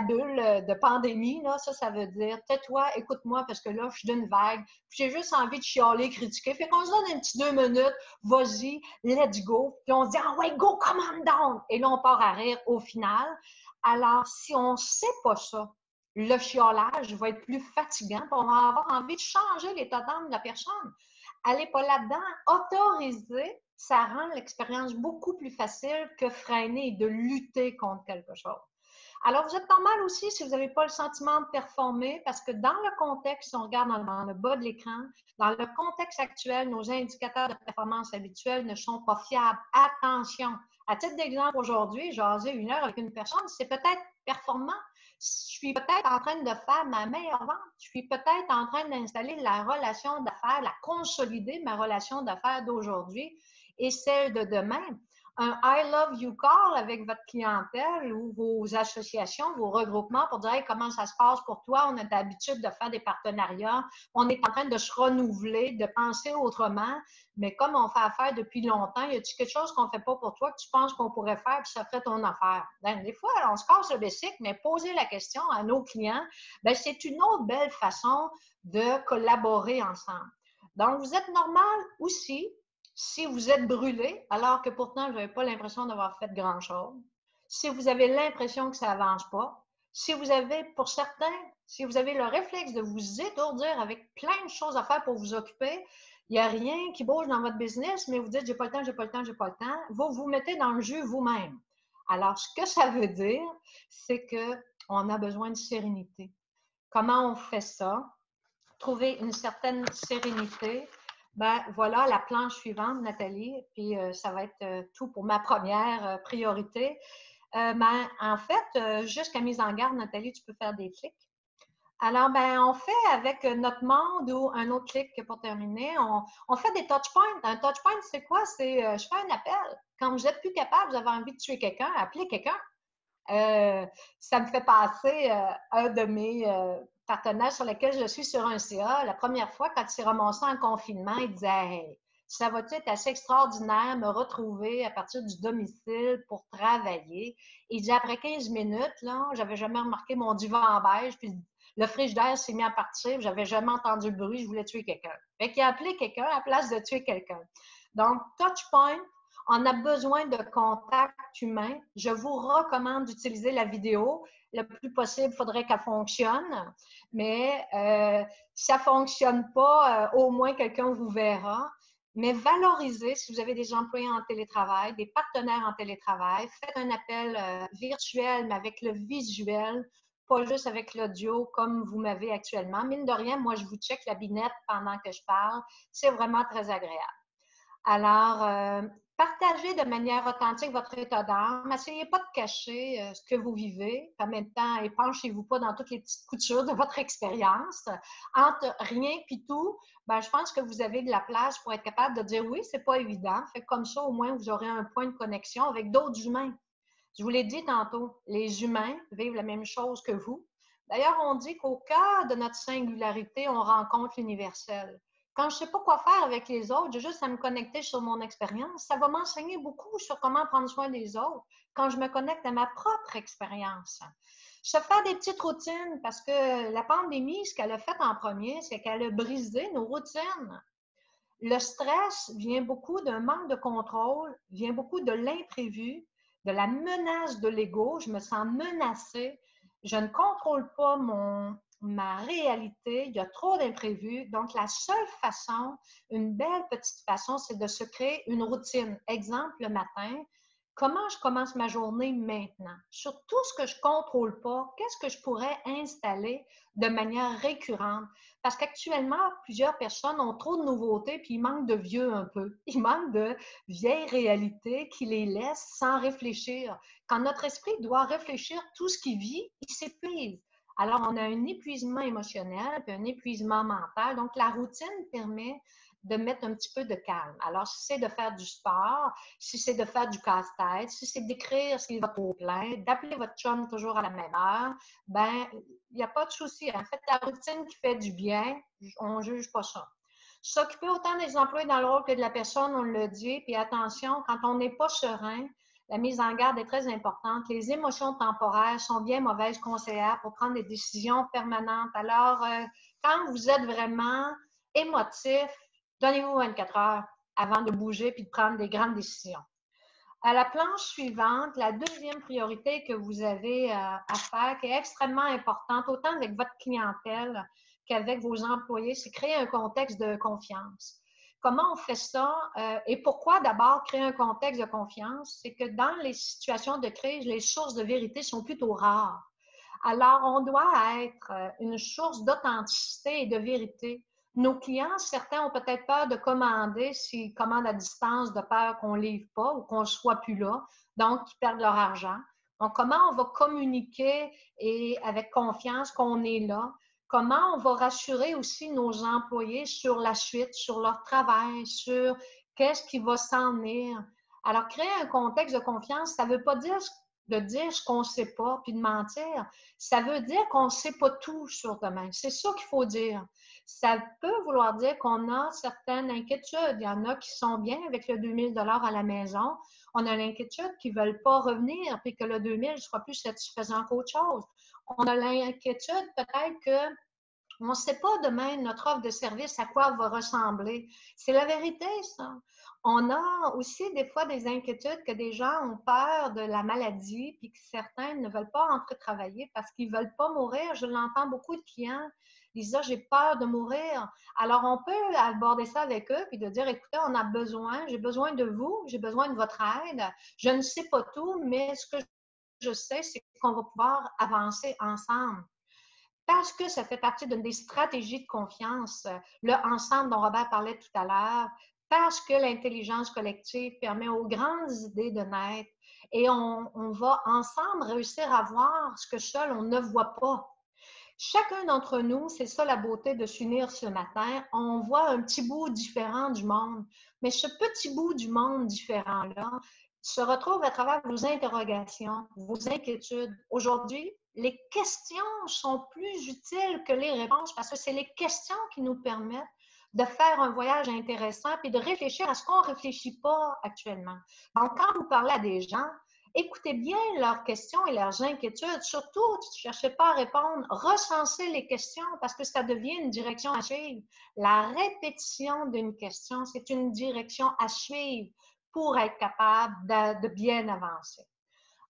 bulle de pandémie, là, ça veut dire, tais-toi, écoute-moi, parce que là, je suis d'une vague, puis j'ai juste envie de chialer, critiquer. Fait qu'on se donne un petit 2 minutes, vas-y, let's go. Puis on se dit, ah ouais, go, come on down. Et là, on part à rire au final. Alors, si on ne sait pas ça, le chiolage va être plus fatigant, puis on va avoir envie de changer l'état d'âme de la personne. Allez pas là-dedans. Autoriser, ça rend l'expérience beaucoup plus facile que freiner et de lutter contre quelque chose. Alors, vous êtes normal aussi si vous n'avez pas le sentiment de performer, parce que dans le contexte, si on regarde dans le bas de l'écran, dans le contexte actuel, nos indicateurs de performance habituels ne sont pas fiables. Attention! À titre d'exemple, aujourd'hui, jaser 1 heure avec une personne, c'est peut-être performant. Je suis peut-être en train de faire ma meilleure vente. Je suis peut-être en train d'installer la relation d'affaires, la consolider ma relation d'affaires d'aujourd'hui et celle de demain. un I love you call avec votre clientèle ou vos associations, vos regroupements pour dire hey, comment ça se passe pour toi. On a l'habitude de faire des partenariats. On est en train de se renouveler, de penser autrement. Mais comme on fait affaire depuis longtemps, y a-t-il quelque chose qu'on ne fait pas pour toi que tu penses qu'on pourrait faire puis ça ferait ton affaire? Ben, des fois, on se casse le bicycle, mais poser la question à nos clients, ben, c'est une autre belle façon de collaborer ensemble. Donc, vous êtes normal aussi si vous êtes brûlé, alors que pourtant, vous n'avez pas l'impression d'avoir fait grand-chose. Si vous avez l'impression que ça n'avance pas. Si vous avez, pour certains, si vous avez le réflexe de vous étourdir avec plein de choses à faire pour vous occuper, il n'y a rien qui bouge dans votre business, mais vous dites « j'ai pas le temps, j'ai pas le temps, j'ai pas le temps », vous vous mettez dans le jeu vous-même. Alors, ce que ça veut dire, c'est qu'on a besoin de sérénité. Comment on fait ça? Trouver une certaine sérénité. Ben voilà la planche suivante, Nathalie, puis ça va être tout pour ma première priorité. Ben, en fait, jusqu'à mise en garde, Nathalie, tu peux faire des clics. Alors, ben, on fait avec notre monde ou un autre clic pour terminer, on fait des touch points. Un touch point, c'est quoi? C'est je fais un appel. Quand vous n'êtes plus capable, vous avez envie de tuer quelqu'un, appelez quelqu'un. Ça me fait passer un de mes partenaires sur lequel je suis sur un CA. La première fois, quand il s'est ramassé en confinement, il disait hey, ça va être assez extraordinaire me retrouver à partir du domicile pour travailler. Il dit après 15 minutes, là, j'avais jamais remarqué mon divan en beige, puis le frigidaire s'est mis à partir, j'avais jamais entendu le bruit, je voulais tuer quelqu'un. Fait qu'il a appelé quelqu'un à la place de tuer quelqu'un. Donc, touch point. On a besoin de contact humain. Je vous recommande d'utiliser la vidéo. Le plus possible, il faudrait qu'elle fonctionne. Mais si ça ne fonctionne pas, au moins quelqu'un vous verra. Mais valorisez, si vous avez des employés en télétravail, des partenaires en télétravail, faites un appel virtuel, mais avec le visuel, pas juste avec l'audio comme vous m'avez actuellement. Mine de rien, moi, je vous check la binette pendant que je parle. C'est vraiment très agréable. Alors, partagez de manière authentique votre état d'âme. Essayez pas de cacher ce que vous vivez. En même temps, épanchez-vous pas dans toutes les petites coutures de votre expérience. Entre rien et tout, ben, je pense que vous avez de la place pour être capable de dire oui, c'est pas évident. Fait que comme ça, au moins, vous aurez un point de connexion avec d'autres humains. Je vous l'ai dit tantôt, les humains vivent la même chose que vous. D'ailleurs, on dit qu'au cœur de notre singularité, on rencontre l'universel. Quand je ne sais pas quoi faire avec les autres, j'ai juste à me connecter sur mon expérience. Ça va m'enseigner beaucoup sur comment prendre soin des autres quand je me connecte à ma propre expérience. Se faire des petites routines parce que la pandémie, ce qu'elle a fait en premier, c'est qu'elle a brisé nos routines. Le stress vient beaucoup d'un manque de contrôle, vient beaucoup de l'imprévu, de la menace de l'ego. Je me sens menacée. Je ne contrôle pas ma réalité, il y a trop d'imprévus. Donc, la seule façon, une belle petite façon, c'est de se créer une routine. Exemple, le matin, comment je commence ma journée maintenant? Sur tout ce que je ne contrôle pas, qu'est-ce que je pourrais installer de manière récurrente? Parce qu'actuellement, plusieurs personnes ont trop de nouveautés puis ils manquent de vieux un peu. Ils manquent de vieilles réalités qui les laissent sans réfléchir. Quand notre esprit doit réfléchir tout ce qu'il vit, il s'épuise. Alors, on a un épuisement émotionnel puis un épuisement mental. Donc, la routine permet de mettre un petit peu de calme. Alors, si c'est de faire du sport, si c'est de faire du casse-tête, si c'est d'écrire ce qui va trop plein, d'appeler votre chum toujours à la même heure, ben, il n'y a pas de souci. En fait, la routine qui fait du bien, on ne juge pas ça. S'occuper autant des employés dans le rôle que de la personne, on le dit. Puis attention, quand on n'est pas serein, la mise en garde est très importante. Les émotions temporaires sont bien mauvaises conseillères pour prendre des décisions permanentes. Alors, quand vous êtes vraiment émotif, donnez-vous 24 heures avant de bouger puis de prendre des grandes décisions. À la planche suivante, la deuxième priorité que vous avez à faire, qui est extrêmement importante, autant avec votre clientèle qu'avec vos employés, c'est créer un contexte de confiance. Comment on fait ça et pourquoi d'abord créer un contexte de confiance? C'est que dans les situations de crise, les sources de vérité sont plutôt rares. Alors, on doit être une source d'authenticité et de vérité. Nos clients, certains ont peut-être peur de commander s'ils commandent à distance de peur qu'on ne livre pas ou qu'on ne soit plus là, donc ils perdent leur argent. Donc, comment on va communiquer et avec confiance qu'on est là? Comment on va rassurer aussi nos employés sur la suite, sur leur travail, sur qu'est-ce qui va s'en venir? Alors, créer un contexte de confiance, ça ne veut pas dire de dire ce qu'on ne sait pas puis de mentir. Ça veut dire qu'on ne sait pas tout sur demain. C'est ça qu'il faut dire. Ça peut vouloir dire qu'on a certaines inquiétudes. Il y en a qui sont bien avec le 2000 $ à la maison. On a l'inquiétude qu'ils ne veulent pas revenir puis que le 2000 sera plus satisfaisant qu'autre chose. On a l'inquiétude peut-être que on ne sait pas demain notre offre de service à quoi elle va ressembler. C'est la vérité, ça. On a aussi des fois des inquiétudes que des gens ont peur de la maladie puis que certains ne veulent pas entrer travailler parce qu'ils ne veulent pas mourir. Je l'entends beaucoup de clients. Lisa, j'ai peur de mourir. Alors, on peut aborder ça avec eux puis de dire, écoutez, on a besoin, j'ai besoin de vous, j'ai besoin de votre aide. Je ne sais pas tout, mais ce que je sais, c'est qu'on va pouvoir avancer ensemble. Parce que ça fait partie d'une des stratégies de confiance, le ensemble dont Robert parlait tout à l'heure, parce que l'intelligence collective permet aux grandes idées de naître et on va ensemble réussir à voir ce que seul on ne voit pas. Chacun d'entre nous, c'est ça la beauté de s'unir ce matin, on voit un petit bout différent du monde, mais ce petit bout du monde différent-là se retrouve à travers vos interrogations, vos inquiétudes. Aujourd'hui, les questions sont plus utiles que les réponses parce que c'est les questions qui nous permettent de faire un voyage intéressant et de réfléchir à ce qu'on ne réfléchit pas actuellement. Donc, quand vous parlez à des gens, écoutez bien leurs questions et leurs inquiétudes. Surtout, ne cherchez pas à répondre. Recensez les questions parce que ça devient une direction à suivre. La répétition d'une question, c'est une direction à suivre pour être capable de bien avancer.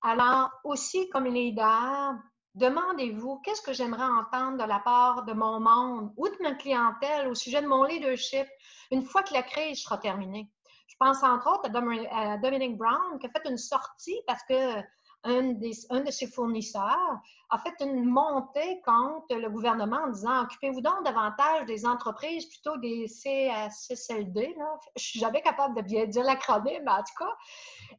Alors, aussi, comme leader, demandez-vous qu'est-ce que j'aimerais entendre de la part de mon monde ou de ma clientèle au sujet de mon leadership une fois que la crise sera terminée. Je pense entre autres à Dominic Brown qui a fait une sortie parce que un de ses fournisseurs a fait une montée contre le gouvernement en disant « Occupez-vous donc davantage des entreprises plutôt des CSLD. » Je suis jamais capable de bien dire l'acronyme, mais en tout cas.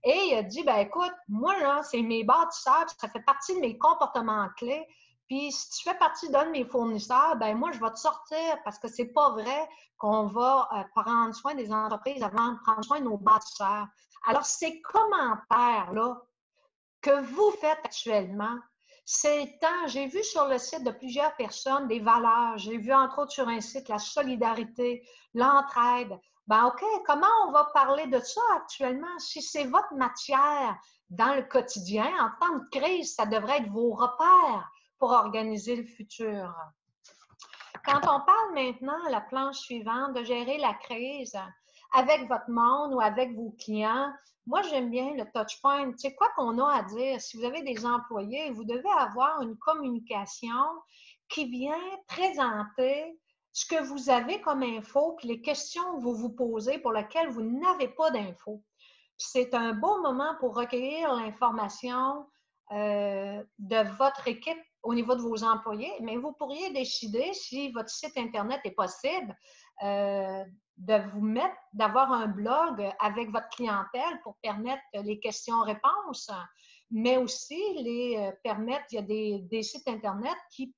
Et il a dit, ben écoute, moi, là, c'est mes bâtisseurs, ça fait partie de mes comportements clés. Puis si tu fais partie d'un de mes fournisseurs, ben moi, je vais te sortir parce que c'est pas vrai qu'on va prendre soin des entreprises avant de prendre soin de nos bâtisseurs. Alors, ces commentaires-là que vous faites actuellement, c'est temps, j'ai vu sur le site de plusieurs personnes des valeurs, j'ai vu entre autres sur un site la solidarité, l'entraide. Ben OK, comment on va parler de ça actuellement? Si c'est votre matière dans le quotidien, en temps de crise, ça devrait être vos repères pour organiser le futur. Quand on parle maintenant, la planche suivante, de gérer la crise avec votre monde ou avec vos clients, moi, j'aime bien le touchpoint. Tu sais, quoi qu'on a à dire, si vous avez des employés, vous devez avoir une communication qui vient présenter ce que vous avez comme info, puis les questions que vous vous posez pour lesquelles vous n'avez pas d'infos. C'est un beau moment pour recueillir l'information de votre équipe au niveau de vos employés, mais vous pourriez décider, si votre site Internet est possible, de vous mettre, d'avoir un blog avec votre clientèle pour permettre les questions-réponses, mais aussi permettre, il y a des sites Internet qui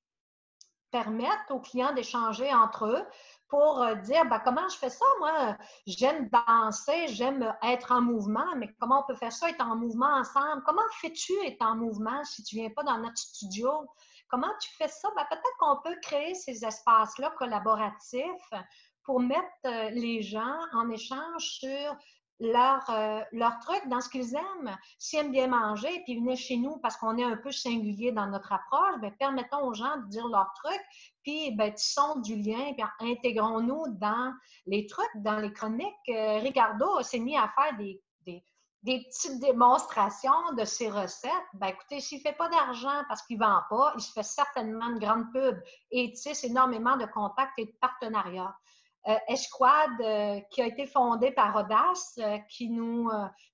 permettent aux clients d'échanger entre eux pour dire ben, comment je fais ça, moi, j'aime danser, j'aime être en mouvement, mais comment on peut faire ça, être en mouvement ensemble? Comment fais-tu être en mouvement si tu ne viens pas dans notre studio? Comment tu fais ça? Ben, peut-être qu'on peut créer ces espaces-là collaboratifs pour mettre les gens en échange sur leur truc, dans ce qu'ils aiment. S'ils aiment bien manger, puis venez chez nous parce qu'on est un peu singulier dans notre approche, bien, permettons aux gens de dire leur truc, puis ben, tissons du lien, puis intégrons-nous dans les trucs, dans les chroniques. Ricardo s'est mis à faire des petites démonstrations de ses recettes. Ben, écoutez, s'il ne fait pas d'argent parce qu'il ne vend pas, il se fait certainement une grande pub et tisse énormément de contacts et de partenariats. Esquad, qui a été fondée par Audace, qui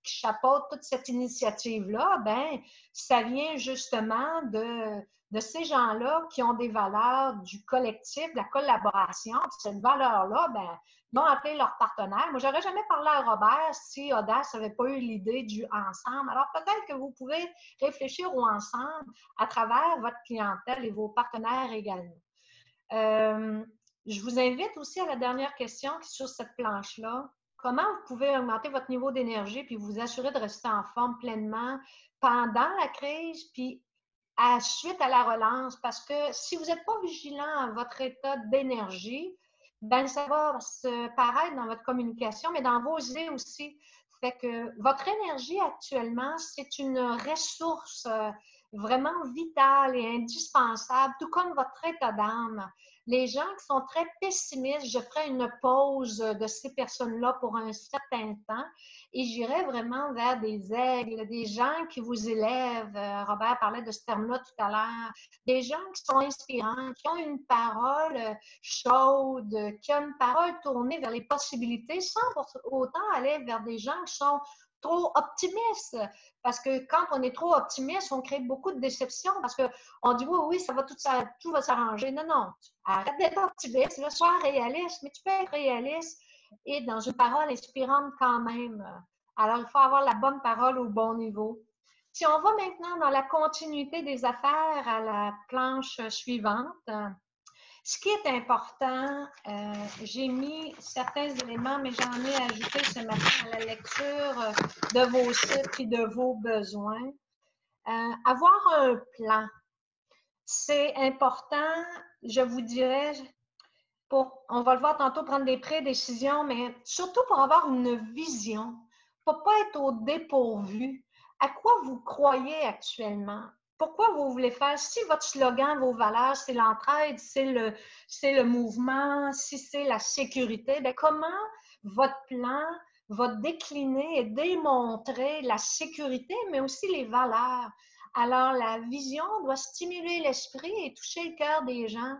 chapeaute toute cette initiative-là, ben, ça vient justement de ces gens-là qui ont des valeurs du collectif, de la collaboration. Puis cette valeur-là, ben, ils ont appelé leurs partenaires. Moi, j'aurais jamais parlé à Robert si Audace n'avait pas eu l'idée du ensemble. Alors, peut-être que vous pouvez réfléchir au ensemble à travers votre clientèle et vos partenaires également. Je vous invite aussi à la dernière question qui est sur cette planche-là. comment vous pouvez augmenter votre niveau d'énergie puis vous assurer de rester en forme pleinement pendant la crise, puis suite à la relance, parce que si vous n'êtes pas vigilant à votre état d'énergie, ben ça va se paraître dans votre communication, mais dans vos idées aussi. Fait que votre énergie actuellement, c'est une ressource vraiment vitale et indispensable, tout comme votre état d'âme. Les gens qui sont très pessimistes, je ferai une pause de ces personnes-là pour un certain temps et j'irai vraiment vers des aigles, des gens qui vous élèvent. Robert parlait de ce terme-là tout à l'heure. Des gens qui sont inspirants, qui ont une parole chaude, qui ont une parole tournée vers les possibilités sans pour autant aller vers des gens qui sont trop optimistes. Parce que quand on est trop optimiste, on crée beaucoup de déceptions parce qu'on dit oui, oui, tout va s'arranger. Non, non. Arrête d'être optimiste, là, sois réaliste, mais tu peux être réaliste et dans une parole inspirante quand même. Alors, il faut avoir la bonne parole au bon niveau. Si on va maintenant dans la continuité des affaires à la planche suivante, ce qui est important, j'ai mis certains éléments, mais j'en ai ajouté ce matin à la lecture de vos sites et de vos besoins. Avoir un plan, c'est important, je vous dirais, on va le voir tantôt, prendre des prédécisions, mais surtout pour avoir une vision, pour ne pas être au dépourvu. À quoi vous croyez actuellement? Pourquoi vous voulez faire? Si votre slogan, vos valeurs, c'est l'entraide, c'est le mouvement, si c'est la sécurité, bien comment votre plan va décliner et démontrer la sécurité, mais aussi les valeurs? Alors, la vision doit stimuler l'esprit et toucher le cœur des gens.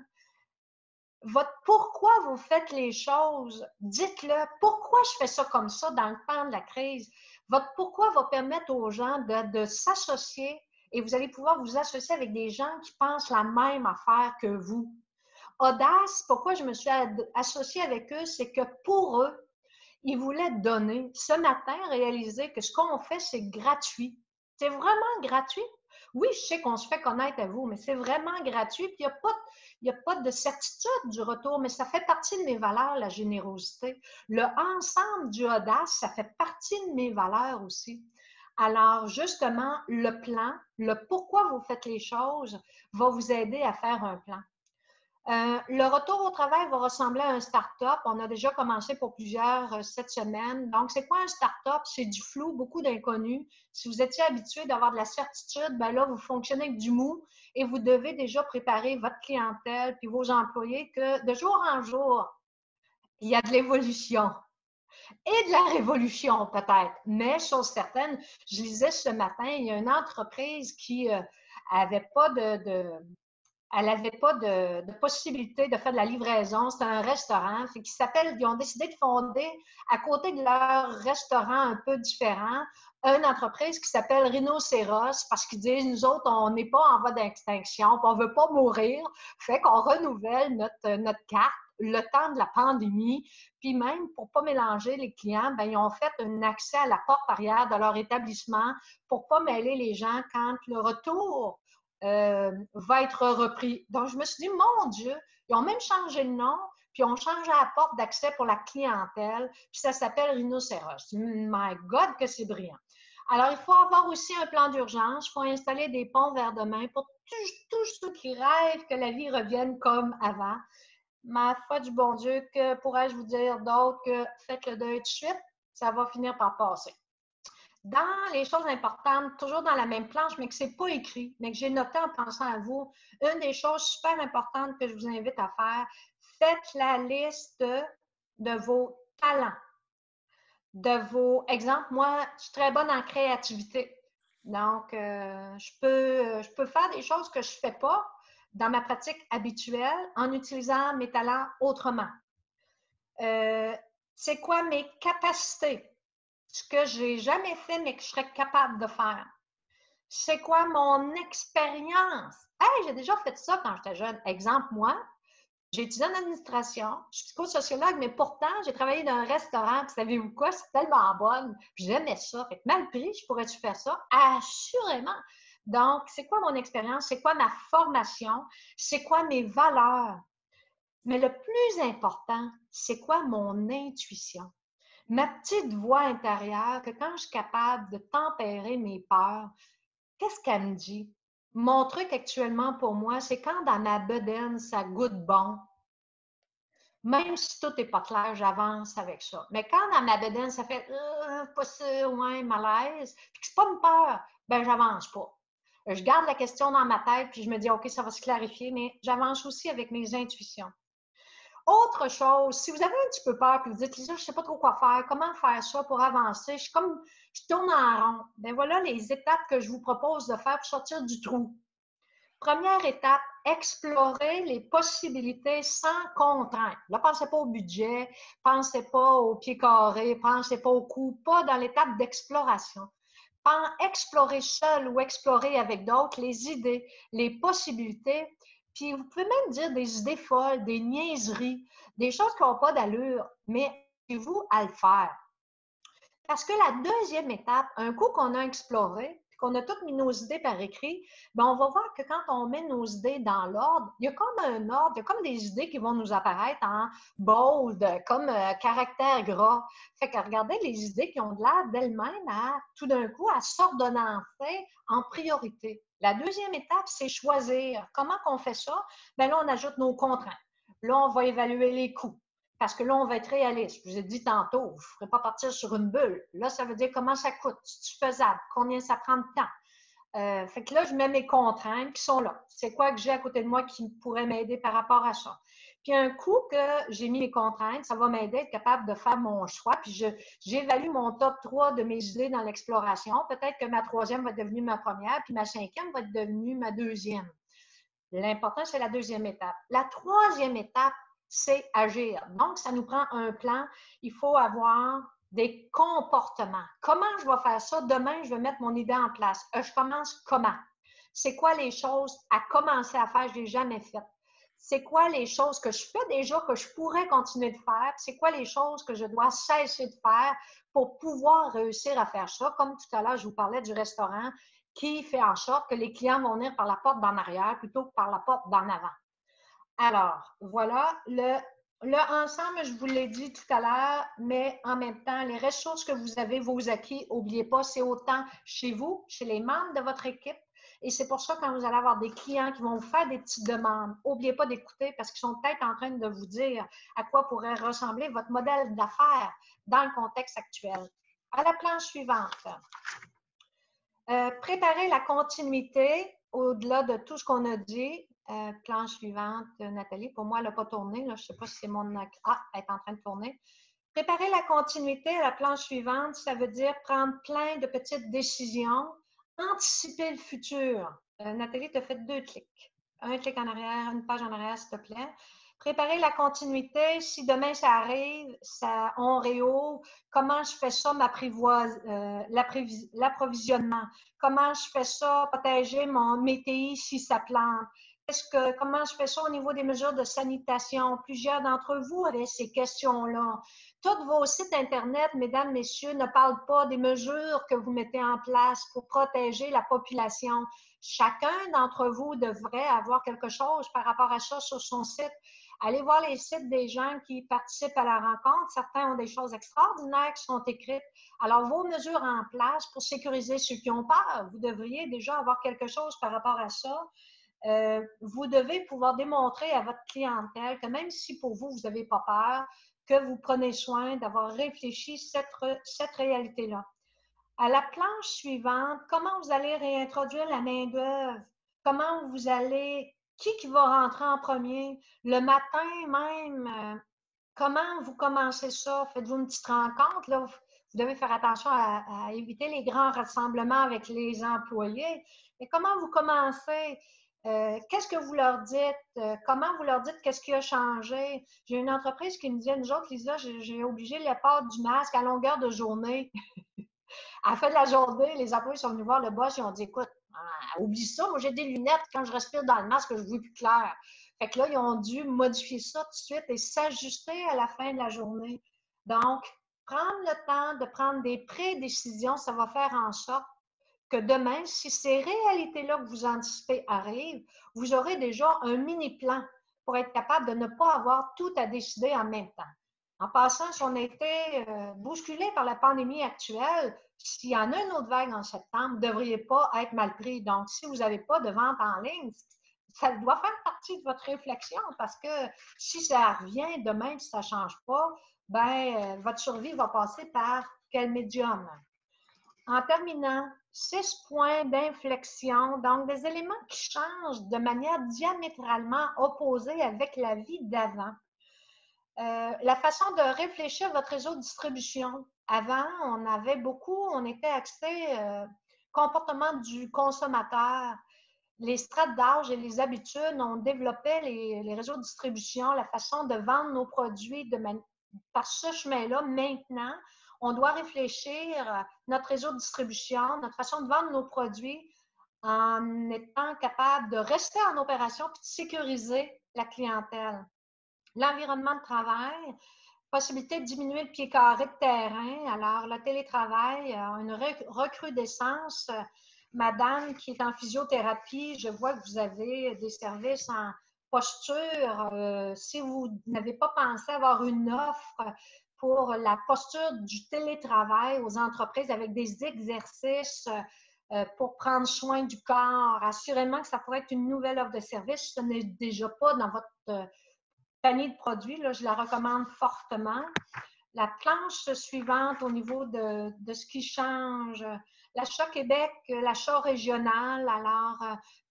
Votre pourquoi vous faites les choses, dites-le. Pourquoi je fais ça comme ça dans le temps de la crise? Votre pourquoi va permettre aux gens de s'associer et vous allez pouvoir vous associer avec des gens qui pensent la même affaire que vous. Audace, pourquoi je me suis associée avec eux, c'est que pour eux, ils voulaient donner. Ce matin, réaliser que ce qu'on fait, c'est gratuit. C'est vraiment gratuit. Oui, je sais qu'on se fait connaître à vous, mais c'est vraiment gratuit. Puis il n'y a pas de certitude du retour, mais ça fait partie de mes valeurs, la générosité. Le ensemble du audace, ça fait partie de mes valeurs aussi. Alors, justement, le plan, le pourquoi vous faites les choses va vous aider à faire un plan. Le retour au travail va ressembler à un start-up. On a déjà commencé pour plusieurs cette semaine. Donc, c'est quoi un start-up? C'est du flou, beaucoup d'inconnus. Si vous étiez habitué d'avoir de la certitude, ben là, vous fonctionnez avec du mou et vous devez déjà préparer votre clientèle puis vos employés que de jour en jour, il y a de l'évolution et de la révolution peut-être. Mais, chose certaine, je lisais ce matin, il y a une entreprise qui avait pas elle n'avait pas de possibilité de faire de la livraison. C'était un restaurant ils ont décidé de fonder, à côté de leur restaurant un peu différent, une entreprise qui s'appelle Rhinocéros parce qu'ils disent, nous autres, on n'est pas en voie d'extinction, on ne veut pas mourir, fait qu'on renouvelle notre carte le temps de la pandémie. Puis même, pour ne pas mélanger les clients, ben, ils ont fait un accès à la porte arrière de leur établissement pour ne pas mêler les gens quand le retour va être repris. Donc, je me suis dit, mon Dieu, ils ont même changé le nom, puis ils ont changé la porte d'accès pour la clientèle, puis ça s'appelle Rhinocéros. My God, que c'est brillant. Alors, il faut avoir aussi un plan d'urgence, il faut installer des ponts vers demain pour tous ceux qui rêvent que la vie revienne comme avant. Ma foi du bon Dieu, que pourrais-je vous dire d'autre que faites le deuil tout de suite, ça va finir par passer. Dans les choses importantes, toujours dans la même planche, mais que ce n'est pas écrit, mais que j'ai noté en pensant à vous, une des choses super importantes que je vous invite à faire, faites la liste de vos talents, de vos exemples. Moi, je suis très bonne en créativité. Donc, je peux faire des choses que je ne fais pas dans ma pratique habituelle en utilisant mes talents autrement. C'est quoi mes capacités? Ce que je n'ai jamais fait, mais que je serais capable de faire. C'est quoi mon expérience? Hey, j'ai déjà fait ça quand j'étais jeune. Exemple, moi, j'ai étudié en administration, je suis psychosociologue, mais pourtant, j'ai travaillé dans un restaurant, puis savez-vous quoi? C'est tellement bonne, puis j'aimais ça. Fait que mal pris, je pourrais-tu faire ça? Assurément! Donc, c'est quoi mon expérience? C'est quoi ma formation? C'est quoi mes valeurs? Mais le plus important, c'est quoi mon intuition? Ma petite voix intérieure, que quand je suis capable de tempérer mes peurs, qu'est-ce qu'elle me dit? Mon truc actuellement pour moi, c'est quand dans ma bedaine, ça goûte bon, même si tout n'est pas clair, j'avance avec ça. Mais quand dans ma bedaine, ça fait pas sûr, ouais, malaise, puis que c'est pas une peur, ben j'avance pas. Je garde la question dans ma tête, puis je me dis, OK, ça va se clarifier, mais j'avance aussi avec mes intuitions. Autre chose, si vous avez un petit peu peur, puis vous dites, Lisa, je ne sais pas trop quoi faire, comment faire ça pour avancer, je tourne en rond. Bien voilà les étapes que je vous propose de faire pour sortir du trou. Première étape, explorer les possibilités sans contrainte. Là, pensez pas au budget, pensez pas au pied carré, pensez pas au coût, pas dans l'étape d'exploration. Explorer seul ou explorer avec d'autres les idées, les possibilités. Puis vous pouvez même dire des idées folles, des niaiseries, des choses qui n'ont pas d'allure, mais vous à le faire. Parce que la deuxième étape, un coup qu'on a exploré, qu'on a toutes mis nos idées par écrit, bien, on va voir que quand on met nos idées dans l'ordre, il y a comme un ordre, il y a comme des idées qui vont nous apparaître en bold, comme caractère gras. Fait que regardez les idées qui ont de l'air d'elles-mêmes à, tout d'un coup, à s'ordonnancer en priorité. La deuxième étape, c'est choisir. Comment qu'on fait ça? Bien là, on ajoute nos contraintes. Là, on va évaluer les coûts. Parce que là, on va être réaliste. Je vous ai dit tantôt, je ne ferai pas partir sur une bulle. Là, ça veut dire comment ça coûte, c'est faisable, combien ça prend de temps. Fait que là, je mets mes contraintes qui sont là. C'est quoi que j'ai à côté de moi qui pourrait m'aider par rapport à ça? Puis un coup que j'ai mis mes contraintes, ça va m'aider à être capable de faire mon choix. Puis j'évalue mon top 3 de mes idées dans l'exploration. Peut-être que ma troisième va être devenue ma première, puis ma cinquième va être devenue ma deuxième. L'important, c'est la deuxième étape. La troisième étape, c'est agir. Donc, ça nous prend un plan. Il faut avoir des comportements. Comment je vais faire ça? Demain, je vais mettre mon idée en place. Je commence comment? C'est quoi les choses à commencer à faire que je n'ai jamais faites? C'est quoi les choses que je fais déjà que je pourrais continuer de faire? C'est quoi les choses que je dois cesser de faire pour pouvoir réussir à faire ça? Comme tout à l'heure, je vous parlais du restaurant qui fait en sorte que les clients vont venir par la porte d'en arrière plutôt que par la porte d'en avant. Alors, voilà, le ensemble, je vous l'ai dit tout à l'heure, mais en même temps, les ressources que vous avez, vos acquis, n'oubliez pas, c'est autant chez vous, chez les membres de votre équipe. Et c'est pour ça, quand vous allez avoir des clients qui vont vous faire des petites demandes, n'oubliez pas d'écouter parce qu'ils sont peut-être en train de vous dire à quoi pourrait ressembler votre modèle d'affaires dans le contexte actuel. À la planche suivante. Préparer la continuité au-delà de tout ce qu'on a dit. Planche suivante, Nathalie. Pour moi, elle n'a pas tourné. Là. Je ne sais pas si c'est mon... Ah, elle est en train de tourner. Préparer la continuité à la planche suivante, ça veut dire prendre plein de petites décisions, anticiper le futur. Nathalie, tu as fait 2 clics. Un clic en arrière, une page en arrière, s'il te plaît. Préparer la continuité, si demain ça arrive, on réouvre, comment je fais ça, l'approvisionnement, comment je fais ça, protéger mes TI si ça plante, comment je fais ça au niveau des mesures de sanitation. Plusieurs d'entre vous avaient ces questions-là. Tous vos sites Internet, mesdames, messieurs, ne parlent pas des mesures que vous mettez en place pour protéger la population. Chacun d'entre vous devrait avoir quelque chose par rapport à ça sur son site. Allez voir les sites des gens qui participent à la rencontre. Certains ont des choses extraordinaires qui sont écrites. Alors, vos mesures en place pour sécuriser ceux qui ont peur, vous devriez déjà avoir quelque chose par rapport à ça. Vous devez pouvoir démontrer à votre clientèle que même si pour vous, vous n'avez pas peur, que vous prenez soin d'avoir réfléchi cette réalité-là. À la planche suivante, comment vous allez réintroduire la main-d'œuvre? Comment vous allez... Qui va rentrer en premier? Le matin même, comment vous commencez ça? Faites-vous une petite rencontre? Là, vous devez faire attention à éviter les grands rassemblements avec les employés. Mais comment vous commencez? Qu'est-ce que vous leur dites? Comment vous leur dites qu'est-ce qui a changé? J'ai une entreprise qui me dit, nous autres, Lisa, j'ai obligé le port du masque à longueur de journée. À la fin de la journée, les employés sont venus voir le boss et ont dit, écoute, oublie ça, moi j'ai des lunettes, quand je respire dans le masque, je vois plus clair. Fait que là, ils ont dû modifier ça tout de suite et s'ajuster à la fin de la journée. Donc, prendre le temps de prendre des pré-décisions, ça va faire en sorte que demain, si ces réalités-là que vous anticipez arrivent, vous aurez déjà un mini-plan pour être capable de ne pas avoir tout à décider en même temps. En passant, si on a été bousculé par la pandémie actuelle, s'il y en a une autre vague en septembre, vous ne devriez pas être mal pris. Donc, si vous n'avez pas de vente en ligne, ça doit faire partie de votre réflexion parce que si ça revient demain, si ça ne change pas, ben, votre survie va passer par quel médium? En terminant, 6 points d'inflexion, donc des éléments qui changent de manière diamétralement opposée avec la vie d'avant. La façon de réfléchir votre réseau de distribution. Avant, on était axé comportement du consommateur. Les strates d'âge et les habitudes, on développait les réseaux de distribution, la façon de vendre nos produits par ce chemin-là. Maintenant, on doit réfléchir notre réseau de distribution, notre façon de vendre nos produits en étant capable de rester en opération et de sécuriser la clientèle. L'environnement de travail, possibilité de diminuer le pied carré de terrain. Alors, le télétravail a une recrudescence. Madame qui est en physiothérapie, je vois que vous avez des services en posture. Si vous n'avez pas pensé avoir une offre pour la posture du télétravail aux entreprises avec des exercices pour prendre soin du corps, assurément que ça pourrait être une nouvelle offre de service. Ce n'est déjà pas dans votre panier de produits, là, je la recommande fortement. La planche suivante au niveau de ce qui change, l'achat Québec, l'achat régional. Alors,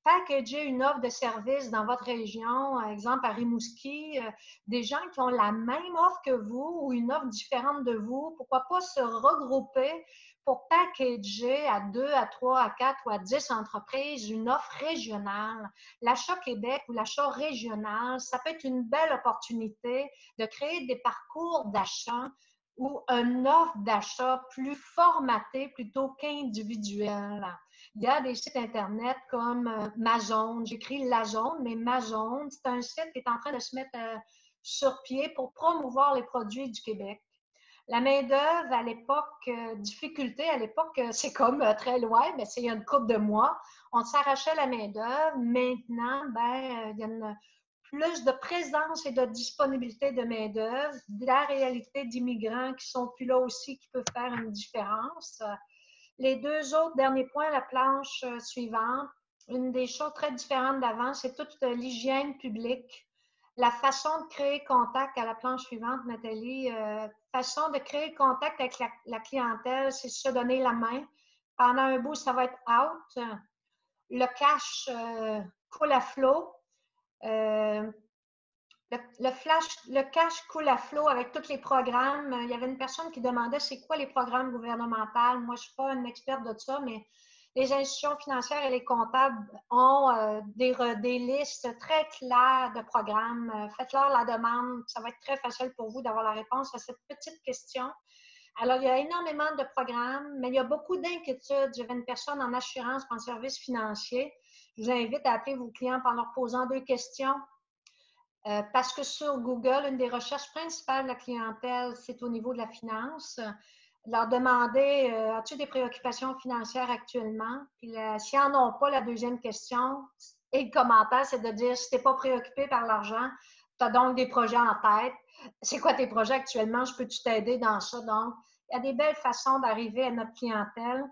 packager une offre de service dans votre région, exemple à Rimouski, des gens qui ont la même offre que vous ou une offre différente de vous, pourquoi pas se regrouper pour packager à 2, à 3, à 4 ou à 10 entreprises une offre régionale. L'achat Québec ou l'achat régional, ça peut être une belle opportunité de créer des parcours d'achat ou une offre d'achat plus formatée plutôt qu'individuelle. Il y a des sites Internet comme Mazone, j'écris la zone, mais Mazone, c'est un site qui est en train de se mettre sur pied pour promouvoir les produits du Québec. La main-d'œuvre, à l'époque, difficulté, à l'époque, c'est comme très loin, mais c'est il y a une couple de mois, on s'arrachait la main-d'œuvre. Maintenant, il y a plus de présence et de disponibilité de main-d'œuvre, de la réalité d'immigrants qui sont plus là aussi, qui peuvent faire une différence. Les deux autres derniers points, la planche suivante, une des choses très différentes d'avant, c'est toute l'hygiène publique. La façon de créer contact à la planche suivante, Nathalie, façon de créer contact avec la clientèle, c'est se donner la main. Pendant un bout, ça va être out. Le cash coule à flot. Le cash coule à flot avec tous les programmes. Il y avait une personne qui demandait c'est quoi les programmes gouvernementaux. Moi, je ne suis pas une experte de ça, mais les institutions financières et les comptables ont des listes très claires de programmes. Faites-leur la demande. Ça va être très facile pour vous d'avoir la réponse à cette petite question. Alors, il y a énormément de programmes, mais il y a beaucoup d'inquiétudes. J'avais une personne en assurance en service financier. Je vous invite à appeler vos clients en leur posant 2 questions. Parce que sur Google, une des recherches principales de la clientèle, c'est au niveau de la finance. Leur demander as-tu des préoccupations financières actuellement? Puis s'ils n'en ont pas, la deuxième question et le commentaire, c'est de dire si tu n'es pas préoccupé par l'argent, tu as donc des projets en tête. C'est quoi tes projets actuellement? Je peux-tu t'aider dans ça? Donc, il y a des belles façons d'arriver à notre clientèle.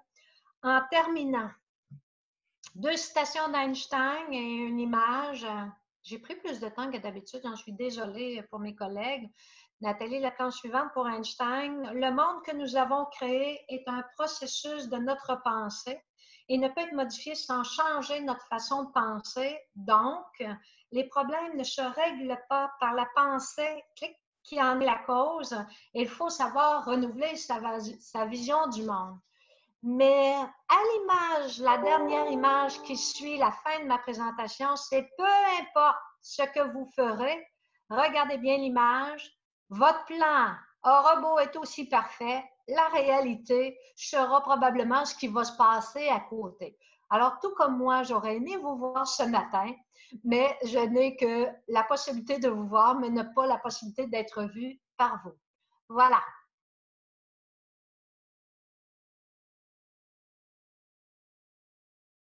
En terminant, 2 citations d'Einstein et une image. J'ai pris plus de temps que d'habitude, j'en suis désolée pour mes collègues. Nathalie, la planche suivante pour Einstein. Le monde que nous avons créé est un processus de notre pensée et ne peut être modifié sans changer notre façon de penser. Donc, les problèmes ne se règlent pas par la pensée qui en est la cause. Il faut savoir renouveler sa vision du monde. Mais à l'image, la dernière image qui suit la fin de ma présentation, c'est peu importe ce que vous ferez, regardez bien l'image, votre plan aura beau être aussi parfait, la réalité sera probablement ce qui va se passer à côté. Alors, tout comme moi, j'aurais aimé vous voir ce matin, mais je n'ai que la possibilité de vous voir, mais pas la possibilité d'être vu par vous. Voilà.